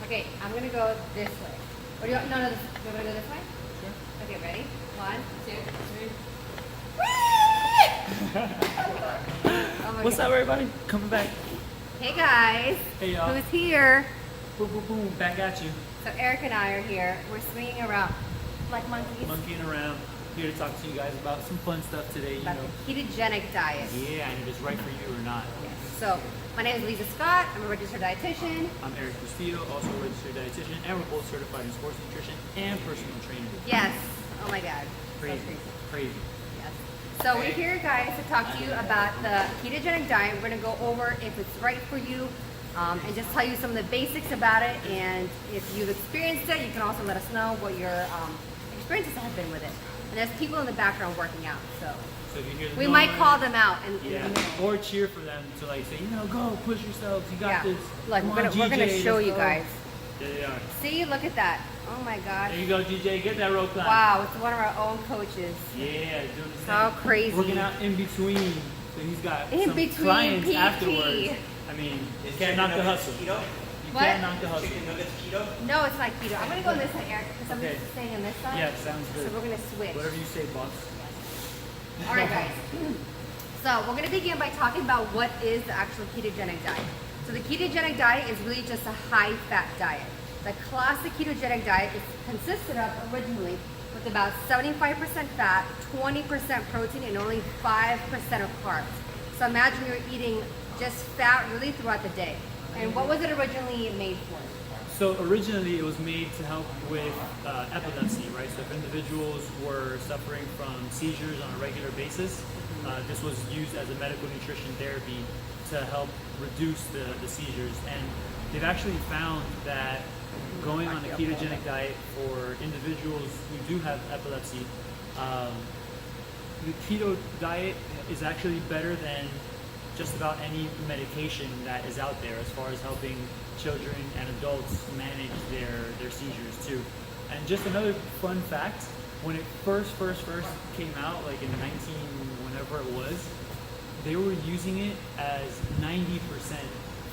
Okay, I'm gonna go this way. Or do you want, no, you wanna go this way? Sure. Okay, ready? 1, 2, 3. Oh my What's God. up, everybody? Coming back. Hey guys. Hey, y'all. Who's here? Boom, boom, boom. Back at you. So Eric and I are here. We're swinging around like monkeys. Monkeying around. Here to talk to you guys about some fun stuff today. You About know. the ketogenic diet. Yeah, and if it's right for you or not. Yes. So my name is Liza Scott. I'm a registered dietitian. I'm Erik, also a registered dietitian, and we're both certified in sports nutrition and personal training. Yes. Oh my God. Crazy, So crazy. Yes. So we're here, guys, to talk to you about the ketogenic diet. We're going to go over if it's right for you, and just tell you some of the basics about it. And if you've experienced it, you can also let us know what your experiences have been with it. And there's people in the background working out, so So if you hear the we might noise, call them out. In Yeah, the middle. or cheer for them to like say, go push yourselves. You got Yeah. this. Look, Come we're on, gonna GJ, show let's you go. guys. There they are. See, look at that. Oh my gosh. There you go, GJ. Get that rope climb. Wow, it's one of our own coaches. Yeah, doing the How thing. crazy. Working out in between. So he's got In some between clients PT. afterwards. I mean, you can't knock the hustle. Keto? You What? can't knock the hustle. Chicken nuggets keto? No, it's not keto. I'm gonna go on this side, Eric, because I'm Okay. staying on this side. Yeah, sounds So good. we're gonna switch. Whatever you say, boss. All right, guys. So we're gonna begin by talking about what is the actual ketogenic diet. So the ketogenic diet is really just a high-fat diet. The classic ketogenic diet is consisted of originally with about 75% fat, 20% protein, and only 5% of carbs. So imagine you're eating just fat really throughout the day. And what was it originally made for? So originally it was made to help with epilepsy, right? So if individuals were suffering from seizures on a regular basis, this was used as a medical nutrition therapy to help reduce the seizures. And they've actually found that going on a ketogenic diet for individuals who do have epilepsy, the keto diet is actually better than just about any medication that is out there as far as helping children and adults manage their seizures too. And just another fun fact, when it first came out, like in whenever it was, they were using it as 90%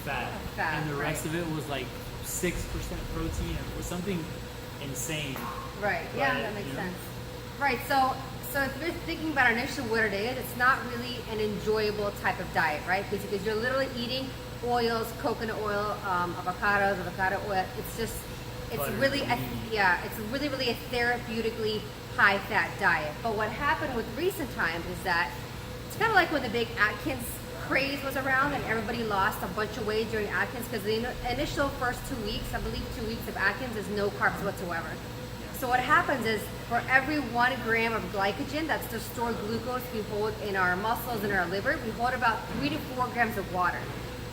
fat, and the rest of it was like 6% protein. It was something insane. Right. Yeah, Right, that makes you know? sense. Right. So if you're thinking about initially what it is, it's not really an enjoyable type of diet, right? Because you're literally eating oils, coconut oil, avocado oil. It's Butter, really ghee. it's really a therapeutically high fat diet. But what happened with recent times is that it's kind of like when the big Atkins craze was around and everybody lost a bunch of weight during Atkins, because the initial first 2 weeks, I believe 2 weeks of Atkins, is no carbs whatsoever. So what happens is for every 1 gram of glycogen, that's the stored glucose we hold in our muscles and our liver, we hold about 3 to 4 grams of water.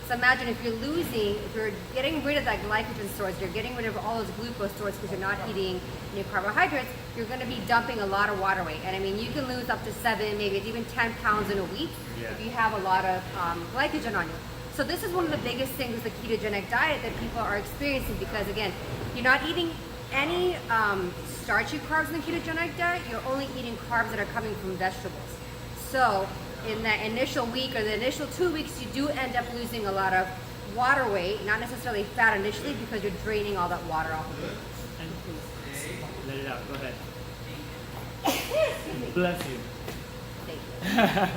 So imagine if you're getting rid of that glycogen stores, you're getting rid of all those glucose stores because you're not eating any carbohydrates, you're going to be dumping a lot of water weight. And I mean, you can lose up to 7, maybe even 10 pounds in a week if you have a lot of glycogen on you. So this is one of the biggest things with the ketogenic diet that people are experiencing, because again, you're not eating any starchy carbs in the ketogenic diet, you're only eating carbs that are coming from vegetables. So in that initial week or the initial 2 weeks, you do end up losing a lot of water weight, not necessarily fat initially, because you're draining all that water off of you. And let it out. Go ahead. Bless you. Thank you.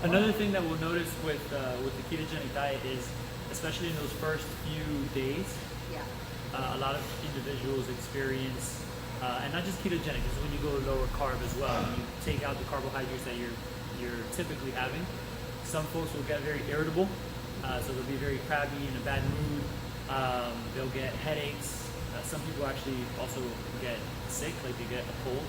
Another thing that we'll notice with the ketogenic diet is, especially in those first few days, Yeah. a lot of individuals experience, and not just ketogenic, this is when you go lower carb as well. When you take out the carbohydrates that you're typically having, some folks will get very irritable, so they'll be very crabby, in a bad mood. They'll get headaches. Some people actually also get sick, like they get a cold.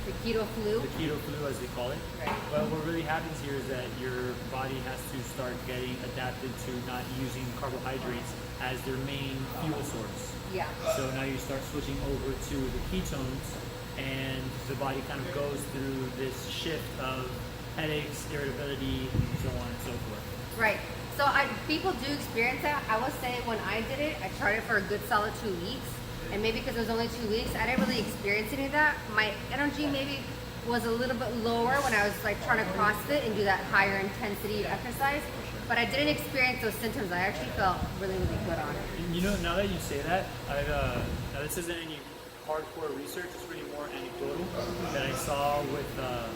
The keto flu. The keto flu, as they call it. Right. But what really happens here is that your body has to start getting adapted to not using carbohydrates as their main fuel source. Yeah. So now you start switching over to the ketones, and the body kind of goes through this shift of headaches, irritability, and so on and so forth. Right. So people do experience that. I will say when I did it, I tried it for a good solid 2 weeks. And maybe because it was only 2 weeks, I didn't really experience any of that. My energy maybe was a little bit lower when I was like trying to CrossFit and do that higher intensity exercise. but I didn't experience those symptoms. I actually felt really, really good on it. And you know, now that you say that, now this isn't any hardcore research, it's really more anecdotal that I saw with a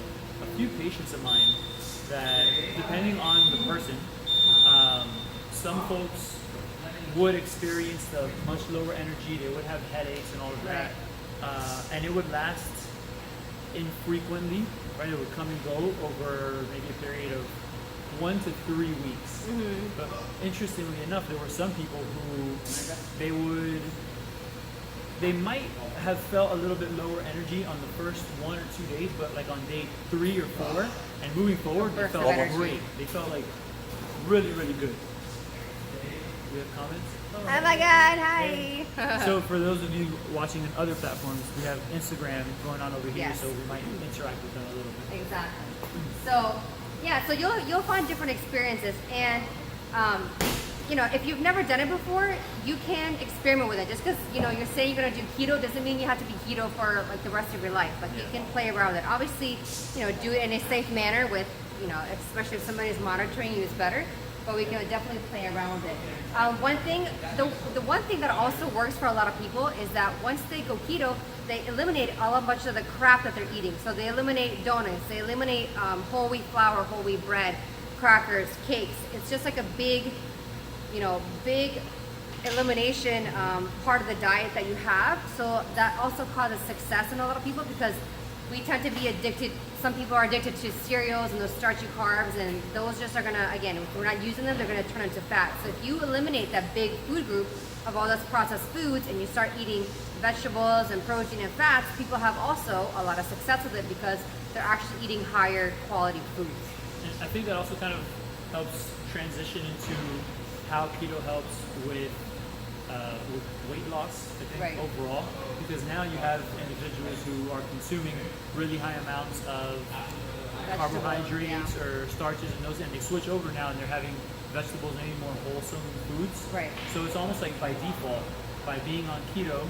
few patients of mine that depending on the person, some folks would experience the much lower energy, they would have headaches and all of that, and it would last infrequently, right? It would come and go over maybe a period of 1 to 3 weeks. But interestingly enough, there were some people who they might have felt a little bit lower energy on the first 1 or 2 days, but like on day 3 or 4 and moving forward, they felt great. They felt like really, really good. We have comments? Oh my God, hi! So for those of you watching on other platforms, we have Instagram going on over here, Yes. so we might interact with them a little bit. Exactly. So yeah, so you'll find different experiences, and you know, if you've never done it before, you can experiment with it. Just because you know you're saying you're gonna do keto doesn't mean you have to be keto for like the rest of your life. Like you can play around with it. Obviously, you know, do it in a safe manner with, you know, especially if somebody's monitoring you is better. But we can definitely play around with it. One thing, the one thing that also works for a lot of people is that once they go keto, they eliminate a bunch of the crap that they're eating. So they eliminate donuts, they eliminate whole wheat flour, whole wheat bread, crackers, cakes. It's just like a big, you know, big elimination part of the diet that you have. So that also causes success in a lot of people because we tend to be addicted. Some people are addicted to cereals and those starchy carbs, and those just are gonna, again, if we're not using them, they're gonna turn into fat. So if you eliminate that big food group of all those processed foods and you start eating vegetables and protein and fats, people have also a lot of success with it because they're actually eating higher quality foods. And I think that also kind of helps transition into how keto helps with weight loss, I think, overall, because now you have individuals who are consuming really high amounts of carbohydrates or starches and those, and they switch over now and they're having vegetables, maybe more wholesome foods. Right. So it's almost like by default, by being on keto,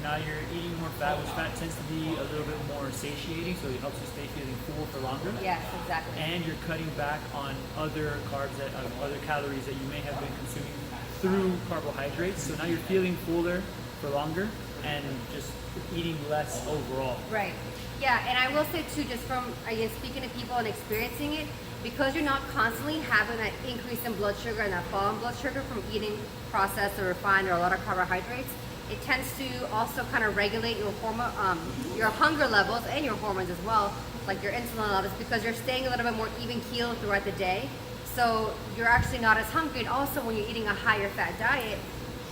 now you're eating more fat, which fat tends to be a little bit more satiating, so it helps you stay feeling full for longer. Yes, exactly. And you're cutting back on other carbs, other calories that you may have been consuming through carbohydrates. So now you're feeling fuller for longer and just eating less overall. Right. Yeah, and I will say too, just from again speaking to people and experiencing it, because you're not constantly having that increase in blood sugar and that fall in blood sugar from eating processed or refined or a lot of carbohydrates, it tends to also kind of regulate your hormone, your hunger levels and your hormones as well, like your insulin levels, because you're staying a little bit more even keeled throughout the day. So you're actually not as hungry. And also when you're eating a higher fat diet,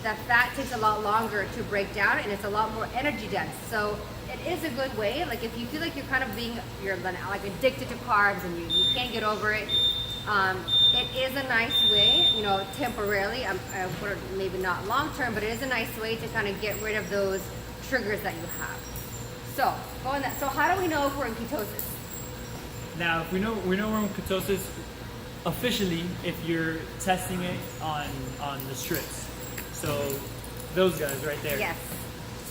that fat takes a lot longer to break down and it's a lot more energy dense. So it is a good way. Like if you feel like you're kind of you're like addicted to carbs and you can't get over it, it is a nice way, you know, temporarily, maybe not long term, but it is a nice way to kind of get rid of those triggers that you have. So so how do we know if we're in ketosis? Now, if we know we're in ketosis officially if you're testing it on the strips. So those guys right there. Yes.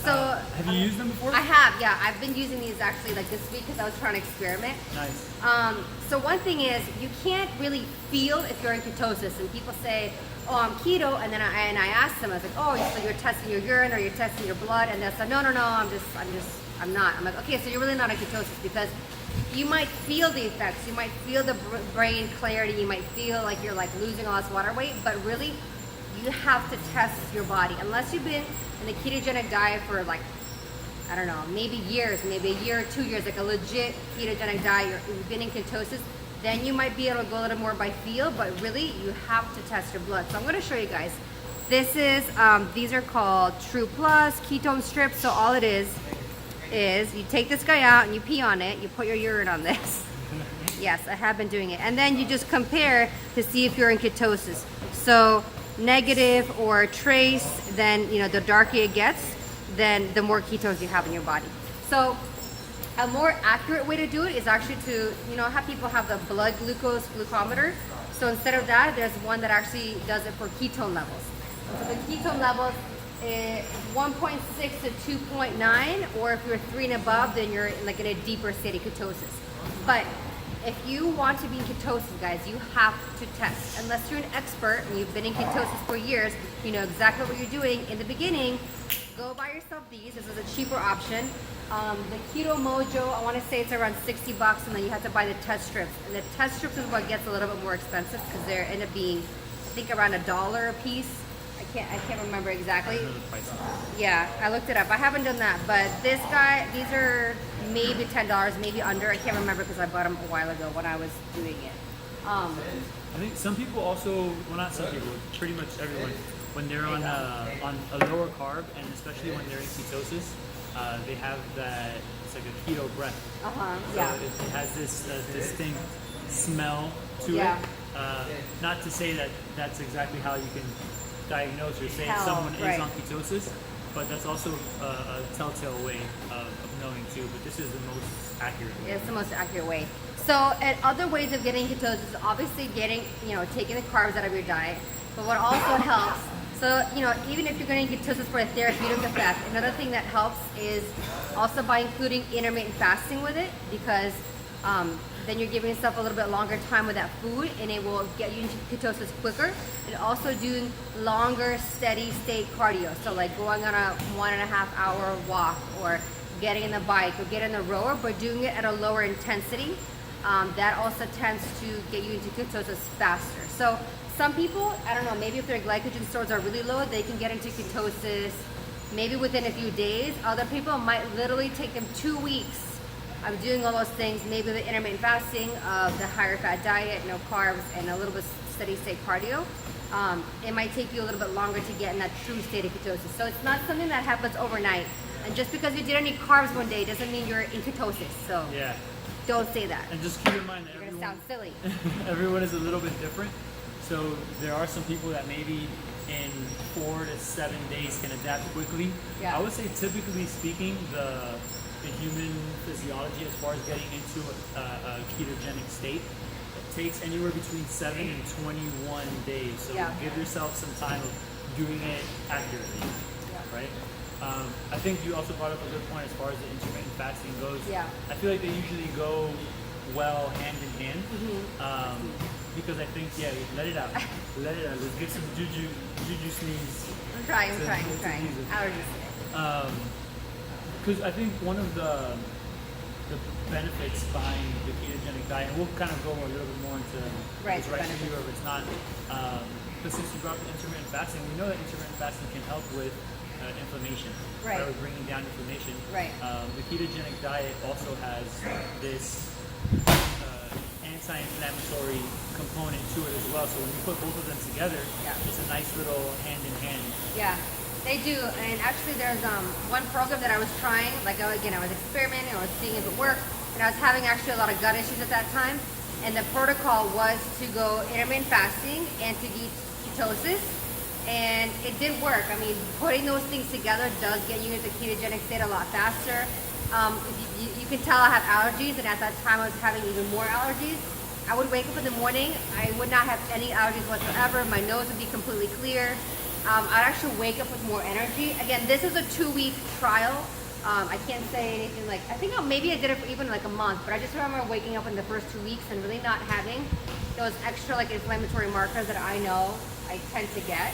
So have you used them before? I have, yeah. I've been using these actually like this week because I was trying to experiment. Nice. So one thing is you can't really feel if you're in ketosis, and people say, "Oh, I'm keto," and then I asked them, I was like, "Oh, so you're testing your urine or you're testing your blood?" And they said, "No, I'm not." I'm like, "Okay, so you're really not in ketosis because you might feel the effects. You might feel the brain clarity. You might feel like you're like losing all this water weight, but really, you have to test your body unless you've been in the ketogenic diet for like, I don't know, maybe years, maybe a year or 2 years, like a legit ketogenic diet, you've been in ketosis, then you might be able to go a little more by feel, but really you have to test your blood. So I'm going to show you guys. This is, these are called True Plus ketone strips. So all it is you take this guy out and you pee on it, you put your urine on this. Yes, I have been doing it. And then you just compare to see if you're in ketosis. So negative or trace, then you know the darker it gets, then the more ketones you have in your body. So a more accurate way to do it is actually to, you know, have people have the blood glucose glucometer. So instead of that, there's one that actually does it for ketone levels. So the ketone levels is 1.6 to 2.9, or if you're 3 and above, then you're like in a deeper state of ketosis. But if you want to be in ketosis, guys, you have to test. Unless you're an expert and you've been in ketosis for years, you know exactly what you're doing. In the beginning, go buy yourself these. This is a cheaper option. The Keto Mojo, I want to say it's around $60, and then you have to buy the test strips. And the test strips is what gets a little bit more expensive because they end up being, I think, around $1 a piece. I can't remember exactly. Yeah, I looked it up. I haven't done that, but these are maybe $10, maybe under. I can't remember because I bought them a while ago when I was doing it. I think some people also, well, not some people, pretty much everyone, when they're on a lower carb, and especially when they're in ketosis, they have that, it's like a keto breath. Yeah. So it has this distinct smell to it. Not to say that that's exactly how you can diagnose or say someone is on ketosis, but that's also a telltale way of knowing too. But this is the most accurate way. It's the most accurate way. So, and other ways of getting ketosis is obviously taking the carbs out of your diet. But what also helps, so even if you're going to ketosis for a therapeutic effect, another thing that helps is also by including intermittent fasting with it, because then you're giving yourself a little bit longer time with that food, and it will get you into ketosis quicker. And also doing longer, steady state cardio. So like going on a 1.5 hour walk, or getting in the bike, or getting in the rower, but doing it at a lower intensity. That also tends to get you into ketosis faster. So some people, I don't know, maybe if their glycogen stores are really low, they can get into ketosis maybe within a few days. Other people might literally take them 2 weeks of doing all those things, maybe the intermittent fasting, of the higher fat diet, no carbs, and a little bit steady state cardio. It might take you a little bit longer to get in that true state of ketosis. So it's not something that happens overnight. And just because you didn't eat carbs one day doesn't mean you're in ketosis. So yeah, don't say that. And just keep in mind that you're gonna sound silly. Everyone is a little bit different. So there are some people that maybe in 4 to 7 days can adapt quickly. Yeah. I would say, typically speaking, the human physiology as far as getting into a ketogenic state takes anywhere between 7 and 21 days. So give yourself some time of doing it accurately, right? I think you also brought up a good point as far as the intermittent fasting goes. Yeah. I feel like they usually go well hand in hand. Because I think, let it out. Let it out. Let's get some juju sneeze. I'm trying. Allergies. Because I think one of the benefits behind the ketogenic diet, and we'll kind of go a little bit more into it's right for you or if it's not, but since you brought up the intermittent fasting, we know that intermittent fasting can help with inflammation, right? With bringing down inflammation. Right. The ketogenic diet also has this anti-inflammatory component to it as well. So when you put both of them together, it's a nice little hand in hand. Yeah. They do, and actually there's one program that I was trying, like again, I was experimenting, I was seeing if it worked, and I was having actually a lot of gut issues at that time, and the protocol was to go intermittent fasting and to eat ketosis, and it did work. I mean, putting those things together does get you into the ketogenic state a lot faster. You can tell I have allergies, and at that time I was having even more allergies. I would wake up in the morning, I would not have any allergies whatsoever, my nose would be completely clear. I'd actually wake up with more energy. Again, this is a 2-week trial. I can't say anything like, I think maybe I did it for even like a month, but I just remember waking up in the first 2 weeks and really not having those extra like inflammatory markers that I know I tend to get.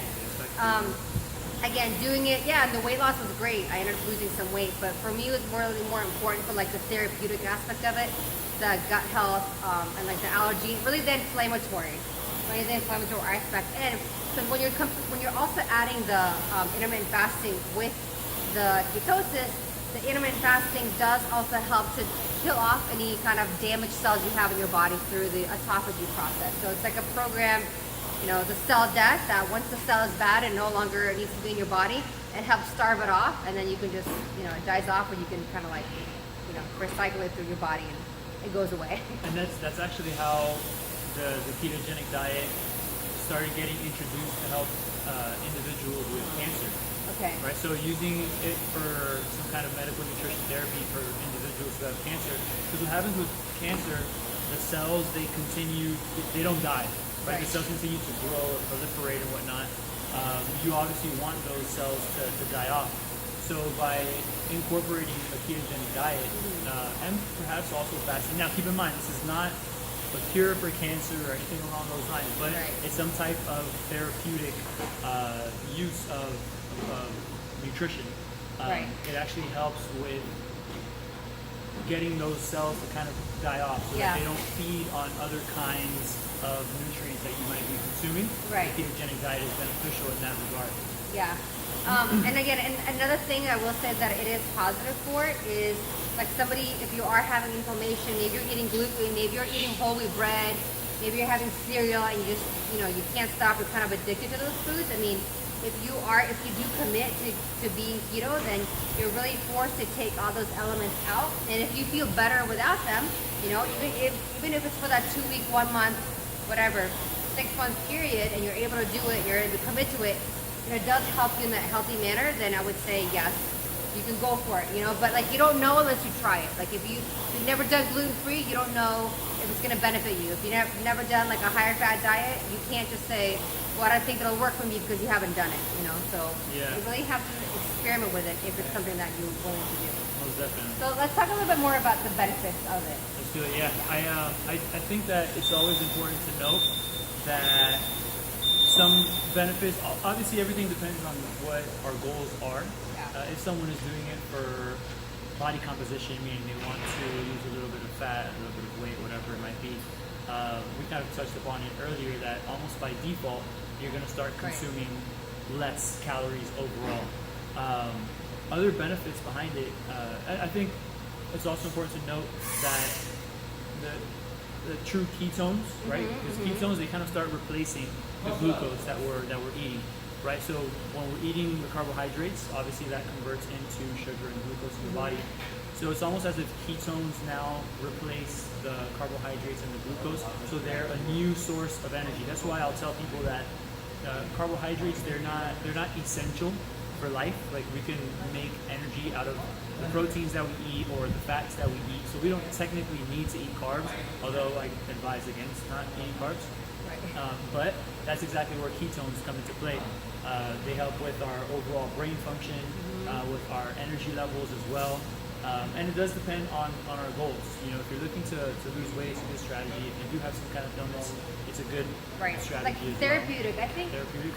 Again, doing it, and the weight loss was great. I ended up losing some weight, but for me it was really more important for like the therapeutic aspect of it, the gut health, and like the allergy, really the inflammatory aspect. And so when you're also adding the intermittent fasting with the ketosis, the intermittent fasting does also help to kill off any kind of damaged cells you have in your body through the autophagy process. So it's like a program, the cell death, that once the cell is bad and no longer needs to be in your body, it helps starve it off, and then you can just, it dies off, or you can kind of like, recycle it through your body and it goes away. And that's actually how the ketogenic diet started getting introduced to help individuals with cancer. Okay. Right. So using it for some kind of medical nutrition therapy for individuals who have cancer. Because what happens with cancer, the cells they don't die. Right. The cells continue to grow or proliferate and whatnot. You obviously want those cells to die off. So by incorporating a ketogenic diet and perhaps also fasting. Now keep in mind, this is not a cure for cancer or anything along those lines, but Right. it's some type of therapeutic use of nutrition. Right. It actually helps with getting those cells to kind of die off so Yeah. that they don't feed on other kinds of nutrients that you might be consuming. Right. The ketogenic diet is beneficial in that regard. Yeah. And again, and another thing I will say that it is positive for is like somebody, if you are having inflammation, maybe you're eating gluten, maybe you're eating whole wheat bread, maybe you're having cereal and you just, you can't stop, you're kind of addicted to those foods. I mean, if you do commit to being keto, then you're really forced to take all those elements out. And if you feel better without them, even if it's for that 2 week, 1 month, whatever, 6 month period, and you're able to do it, you're able to commit to it, and it does help you in that healthy manner, then I would say yes, you can go for it, But like you don't know unless you try it. Like if you've never done gluten free, you don't know if it's going to benefit you. If you've never done like a higher fat diet, you can't just say, well, I don't think it'll work for me because you haven't done it, So Yeah. you really have to experiment with it if it's something that you're willing to do. Most definitely. So let's talk a little bit more about the benefits of it. Let's do it. Yeah, I think that it's always important to note that some benefits. Obviously, everything depends on what our goals are. Yeah. If someone is doing it for body composition, meaning they want to lose a little bit of fat, a little bit of weight, whatever it might be, we kind of touched upon it earlier that almost by default you're going to start Right. consuming less calories overall. Other benefits behind it, I think it's also important to note that the true ketones, right? Because ketones, they kind of start replacing the glucose that we're eating, right? So when we're eating the carbohydrates, obviously that converts into sugar and glucose in the body. So it's almost as if ketones now replace the carbohydrates and the glucose, so they're a new source of energy. That's why I'll tell people that carbohydrates, they're not essential for life. Like we can make energy out of the proteins that we eat or the fats that we eat. So we don't technically need to eat carbs, although I advise against not eating carbs. But that's exactly where ketones come into play. They help with our overall brain function, with our energy levels as well. And it does depend on our goals. If you're looking to lose weight, it's a good strategy. If you do have some kind of illness, it's a good strategy Like as therapeutic. well.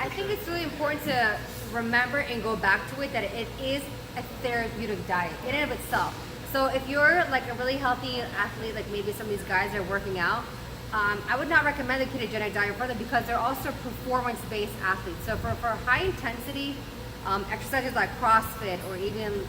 I think it's really important to remember and go back to it that it is a therapeutic diet in and of itself. So if you're like a really healthy athlete, like maybe some of these guys are working out, I would not recommend the ketogenic diet for them because they're also performance-based athletes. So for high intensity exercises like CrossFit or even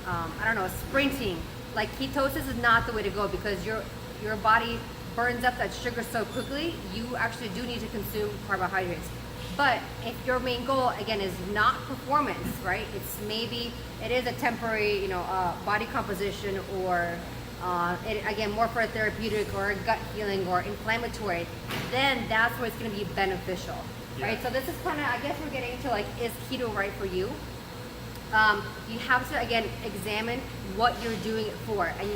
sprinting, like ketosis is not the way to go because your body burns up that sugar so quickly. You actually do need to consume carbohydrates. But if your main goal again is not performance, right? It is a temporary, body composition or again more for a therapeutic or a gut healing or inflammatory, then that's where it's going to be beneficial, right? So this is kind of, I guess we're getting into like, is keto right for you? You have to again examine what you're doing it for, and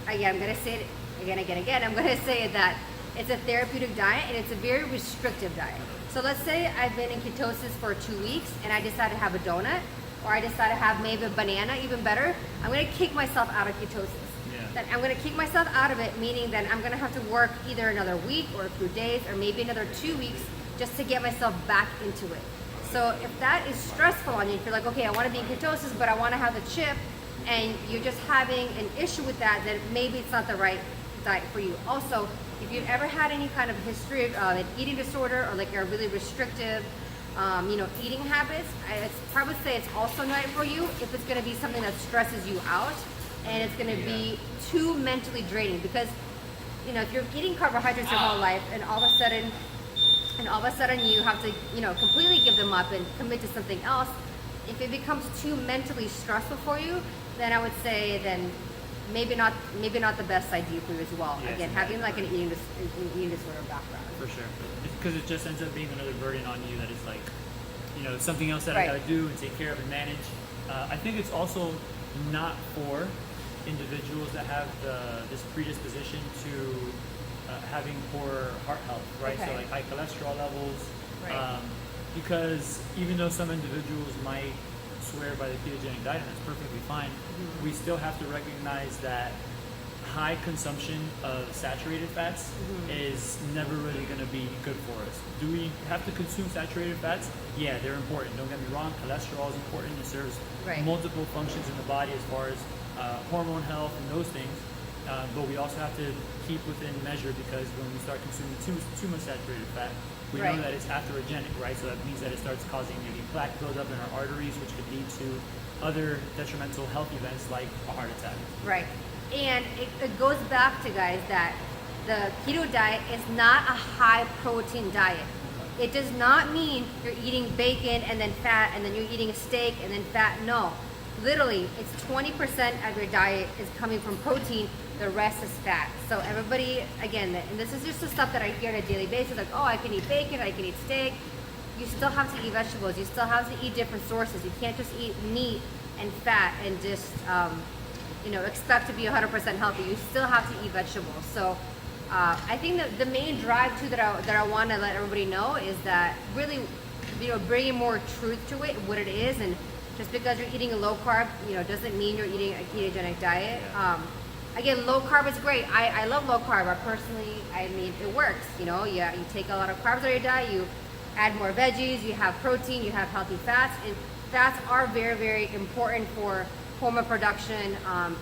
again I'm going to say it again. I'm going to say that it's a therapeutic diet and it's a very restrictive diet. So let's say I've been in ketosis for 2 weeks and I decide to have a donut, or I decide to have maybe a banana, even better. I'm going to kick myself out of ketosis. Then I'm going to kick myself out of it, meaning that I'm going to have to work either another week or a few days or maybe another 2 weeks just to get myself back into it. So if that is stressful on you, if you're like, okay, I want to be in ketosis, but I want to have the chip, and you're just having an issue with that, then maybe it's not the right diet for you. Also, if you've ever had any kind of history of an eating disorder or like a really restrictive eating habits, I'd probably say it's also not for you if it's going to be something that stresses you out and it's going to be too mentally draining. Because if you're eating carbohydrates your whole life and all of a sudden you have to completely give them up and commit to something else, if it becomes too mentally stressful for you, then I would say then maybe not the best idea for you as well. Yes, again, having like an eating disorder background. For sure. Because it just ends up being another burden on you that is like, something else that Right. I gotta do and take care of and manage. I think it's also not for individuals that have this predisposition to having poor heart health, right? Okay. So like high cholesterol levels. Right. Because even though some individuals might swear by the ketogenic diet, and that's perfectly fine, we still have to recognize that high consumption of saturated fats is never really going to be good for us. Do we have to consume saturated fats? Yeah, they're important. Don't get me wrong. Cholesterol is important. It serves multiple functions in the body as far as hormone health and those things. But we also have to keep within measure, because when we start consuming too much saturated fat, we know that it's atherogenic, right? So that means that it starts causing maybe plaque buildup in our arteries, which could lead to other detrimental health events like a heart attack. Right. And it goes back to, guys, that the keto diet is not a high protein diet. It does not mean you're eating bacon and then fat, and then you're eating a steak and then fat. No. Literally, it's 20% of your diet is coming from protein, the rest is fat. So everybody, again, and this is just the stuff that I hear on a daily basis, like, oh, I can eat bacon, I can eat steak. You still have to eat vegetables. You still have to eat different sources. You can't just eat meat and fat and just, expect to be 100% healthy. You still have to eat vegetables. So I think that the main drive too that I want to let everybody know is that really, bringing more truth to it, what it is, and just because you're eating a low carb, doesn't mean you're eating a ketogenic diet. Again, low carb is great. I love low carb. I mean, it works. You take a lot of carbs out of your diet, you add more veggies, you have protein, you have healthy fats, and fats are very, very important for hormone production,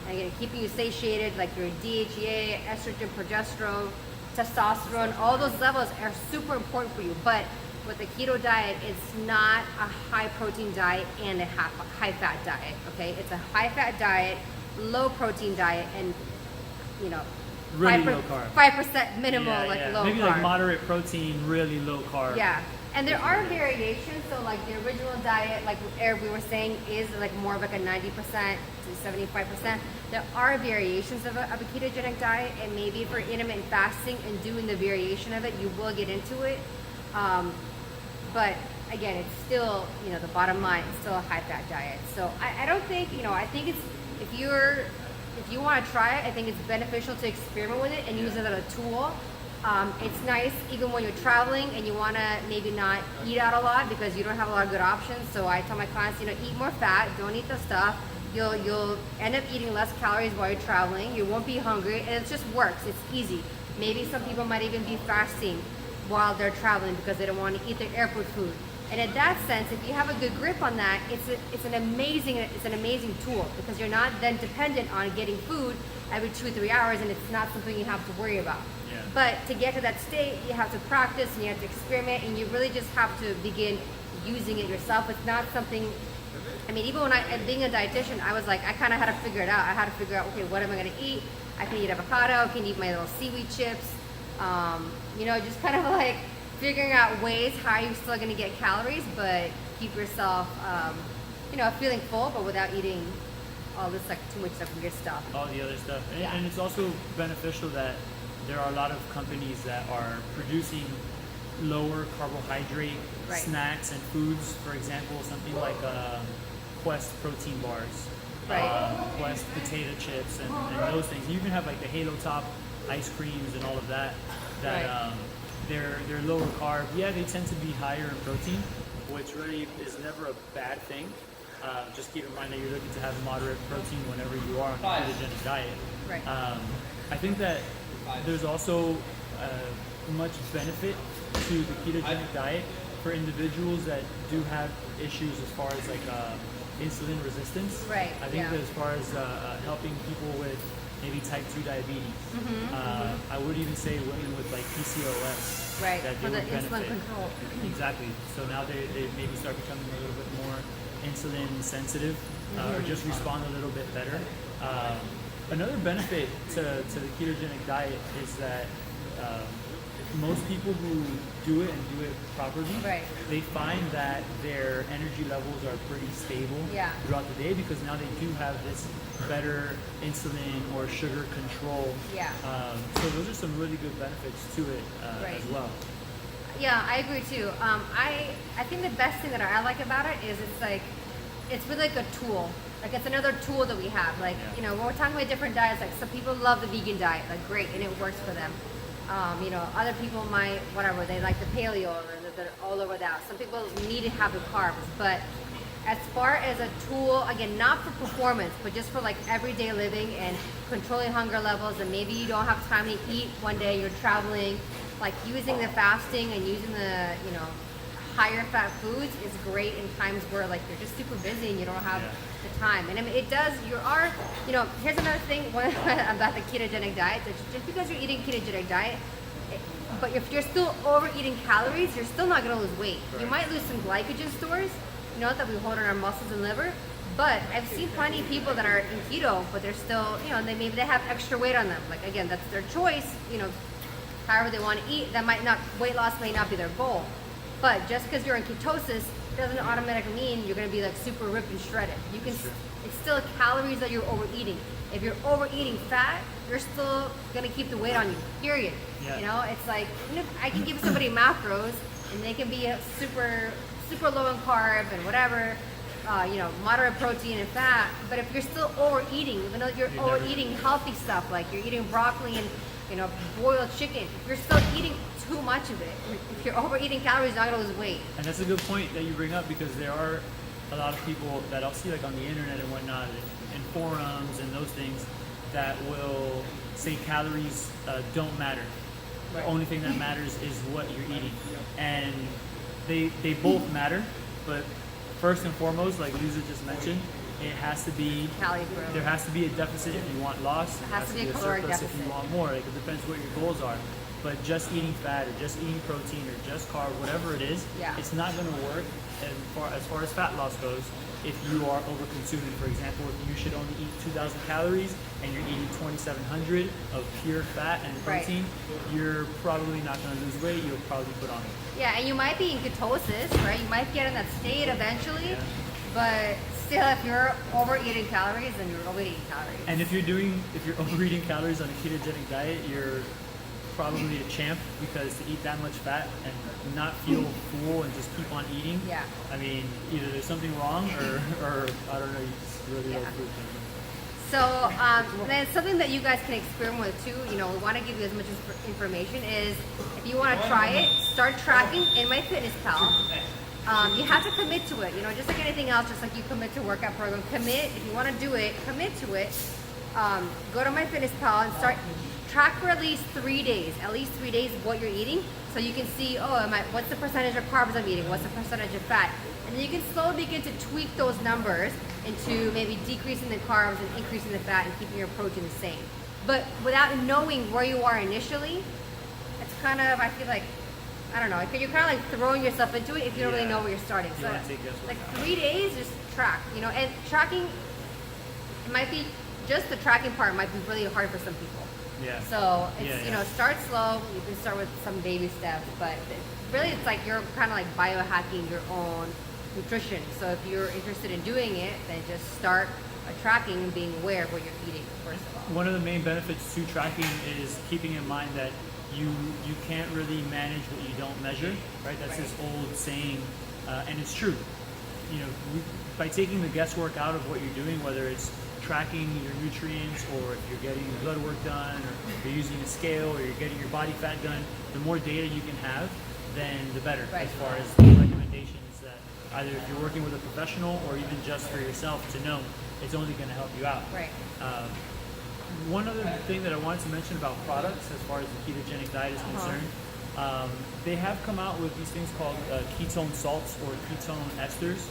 again, keeping you satiated, like your DHEA, estrogen, progesterone, testosterone, all those levels are super important for you. But with the keto diet, it's not a high protein diet and a high fat diet, okay? It's a high fat diet, low protein diet, and, really low carb. 5% minimal, low maybe carb. Maybe like moderate protein, really low carb. Yeah. And there are variations, so like the original diet, like Erik, we were saying, is like more of like a 90% to 75%. There are variations of a ketogenic diet, and maybe for intermittent fasting and doing the variation of it, you will get into it. But again, it's still, the bottom line, it's still a high fat diet. So I don't think, I think it's, if you want to try it, I think it's beneficial to experiment with it and use it as a tool. It's nice even when you're traveling and you want to maybe not eat out a lot because you don't have a lot of good options. So I tell my clients, eat more fat, don't eat the stuff. You'll end up eating less calories while you're traveling. You won't be hungry, and it just works. It's easy. Maybe some people might even be fasting while they're traveling because they don't want to eat their airport food. And in that sense, if you have a good grip on that, it's an amazing tool, because you're not then dependent on getting food every 2 or 3 hours, and it's not something you have to worry about. Yeah. But to get to that state, you have to practice and you have to experiment, and you really just have to begin using it yourself. It's not something, even when being a dietitian, I was like, I kind of had to figure it out. I had to figure out, okay, what am I going to eat? I can eat avocado, I can eat my little seaweed chips, just kind of like figuring out ways how you're still going to get calories, but keep yourself, feeling full, but without eating all this like too much weird stuff. All the other stuff. And it's also beneficial that there are a lot of companies that are producing lower carbohydrate snacks and foods. For example, something like Quest protein bars, Quest potato chips, and those things. You even have like the Halo Top ice creams and all of that. They're lower carb. Yeah, they tend to be higher in protein, which really is never a bad thing. Just keep in mind that you're looking to have moderate protein whenever you are on a ketogenic diet. Right. I think that there's also much benefit to the ketogenic diet for individuals that do have issues as far as like insulin resistance. Right. I think that as far as helping people with maybe type 2 diabetes, I would even say women with like PCOS, right, that for they the would insulin benefit. control. Exactly. So now they maybe start becoming a little bit more insulin sensitive, or just respond a little bit better. Another benefit to the ketogenic diet is that most people who do it and do it properly, they find that their energy levels are pretty stable throughout the day, because now they do have this better insulin or sugar control. So those are some really good benefits to it as well. Yeah, I agree too. I think the best thing that I like about it is it's really like a tool. Like it's another tool that we have. Like, when we're talking about different diets, like some people love the vegan diet, like great, and it works for them. Other people might, whatever, they like the paleo, or they're all over that. Some people need to have the carbs, but as far as a tool, again, not for performance, but just for like everyday living and controlling hunger levels, and maybe you don't have time to eat one day, you're traveling, like using the fasting and using the, you know, higher fat foods is great in times where like you're just super busy and you don't have the time. And I mean, it does, you know, here's another thing about the ketogenic diet, that just because you're eating ketogenic diet, but if you're still overeating calories, you're still not gonna lose weight. Right. You might lose some glycogen stores, you know, that we hold in our muscles and liver. But I've seen plenty of people that are in keto, but they're still, you know, maybe they have extra weight on them. Like again, that's their choice, you know, however they want to eat. That might not, weight loss may not be their goal. But just because you're in ketosis doesn't automatically mean you're gonna be like super ripped and shredded. You can, it's still calories that you're overeating. If you're overeating fat, you're still gonna keep the weight on you, period. Yeah. You know, it's like, even if I can give somebody macros and they can be super low in carb and whatever, you know, moderate protein and fat, but if you're still overeating, even though you're overeating healthy stuff, like you're eating broccoli and, you know, boiled chicken, you're still eating too much of it. If you're overeating calories, you're not gonna lose weight. And that's a good point that you bring up, because there are a lot of people that I'll see like on the internet and whatnot, and forums and those things, that will say calories don't matter. The only thing that matters is what you're eating. And they both matter, but first and foremost, like Liza just mentioned, it has to be there has to be a deficit if you want loss. It has to be a caloric surplus deficit if you want more. Like, it depends what your goals are. But just eating fat or just eating protein or just carb, whatever it is, it's not going to work as far as fat loss goes if you are over consuming. For example, if you should only eat 2,000 calories and you're eating 2,700 of pure fat and protein, you're probably not going to lose weight. You'll probably put on it. Yeah, and you might be in ketosis, right? You might get in that state eventually, but still, if you're overeating calories, then you're overeating calories. And if you're overeating calories on a ketogenic diet, you're probably a champ, because to eat that much fat and not feel full and just keep on eating, I mean, either there's something wrong or I don't know, you just really overfood things. So then something that you guys can experiment with too, you know, we want to give you as much information, is if you want to try it, start tracking in MyFitnessPal. You have to commit to it, you know, just like anything else, just like you commit to a workout program, commit, if you want to do it, commit to it. Go to MyFitnessPal and start track for at least 3 days, what you're eating, so you can see, what's the percentage of carbs I'm eating, what's the percentage of fat, and then you can slowly begin to tweak those numbers into maybe decreasing the carbs and increasing the fat and keeping your protein the same. But without knowing where you are initially, it's kind of, I feel like, I don't know, you're kind of like throwing yourself into it if you don't really know where you're starting. So like 3 days, just track, you know, and tracking, it might be, just the tracking part might be really hard for some people. So it's, you know, start slow. You can start with some baby steps, but really it's like you're kind of like biohacking your own nutrition. So if you're interested in doing it, then just start tracking and being aware of what you're eating, first of all. One of the main benefits to tracking is keeping in mind that you can't really manage what you don't measure, right? That's this old saying, and it's true. You know, by taking the guesswork out of what you're doing, whether it's tracking your nutrients, or if you're getting your blood work done, or you're using a scale, or you're getting your body fat done, the more data you can have, then the better, as far as the recommendations that either if you're working with a professional or even just for yourself to know, it's only going to help you out. One other thing that I wanted to mention about products as far as the ketogenic diet is concerned, they have come out with these things called ketone salts or ketone esters.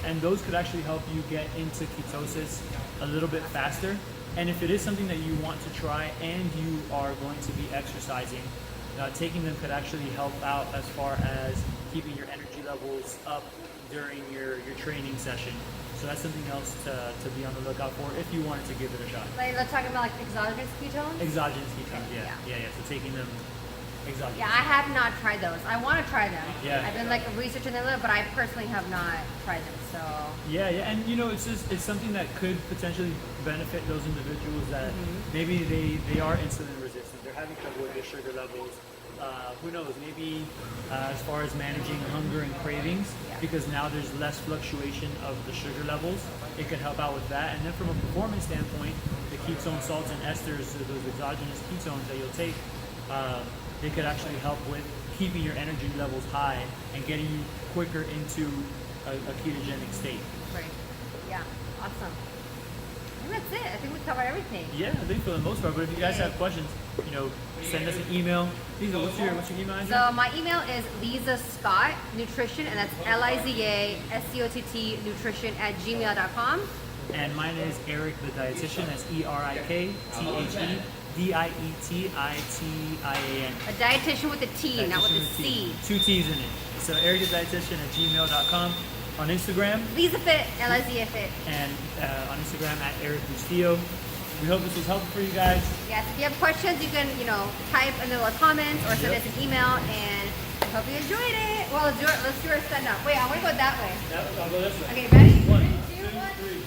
And those could actually help you get into ketosis a little bit faster. And if it is something that you want to try and you are going to be exercising, taking them could actually help out as far as keeping your energy levels up during your training session. So that's something else to be on the lookout for if you wanted to give it a shot. Like, they're talking about like exogenous ketones? Exogenous ketones, yeah. So taking them exogenous. Yeah, I have not tried those. I want to try them. Yeah. I've been like researching them, but I personally have not tried them. So. Yeah, and you know, it's something that could potentially benefit those individuals that maybe they are insulin resistant. They're having trouble with their sugar levels. Who knows? Maybe as far as managing hunger and cravings, because now there's less fluctuation of the sugar levels, it could help out with that. And then from a performance standpoint, the ketone salts and esters, those exogenous ketones that you'll take, they could actually help with keeping your energy levels high and getting you quicker into a ketogenic state. Right. Yeah. Awesome. I think that's it. I think we covered everything. Yeah, I think for the most part. But if you guys Yeah. have questions, send us an email. Lisa, what's your email address? So my email is Liza Scott Nutrition, and that's LIZA Nutrition @gmail.com. And mine is Erik the Dietitian. That's ERIKTHEDIETITIAN. A dietitian with a T, not with a C. 2 T's in it. So Erik the Dietitian @gmail.com. On Instagram, Liza Fit, LIZA Fit. and on Instagram @Erik Bustillo. We hope this was helpful for you guys. Yes, if you have questions, you can, type in the little comments or send Yep. us an email, and I hope you enjoyed it. Well, let's do our stand up. Wait, I want to go that way. I'll go this way. Okay, ready? 1, 3, 2, 2, 1. 3.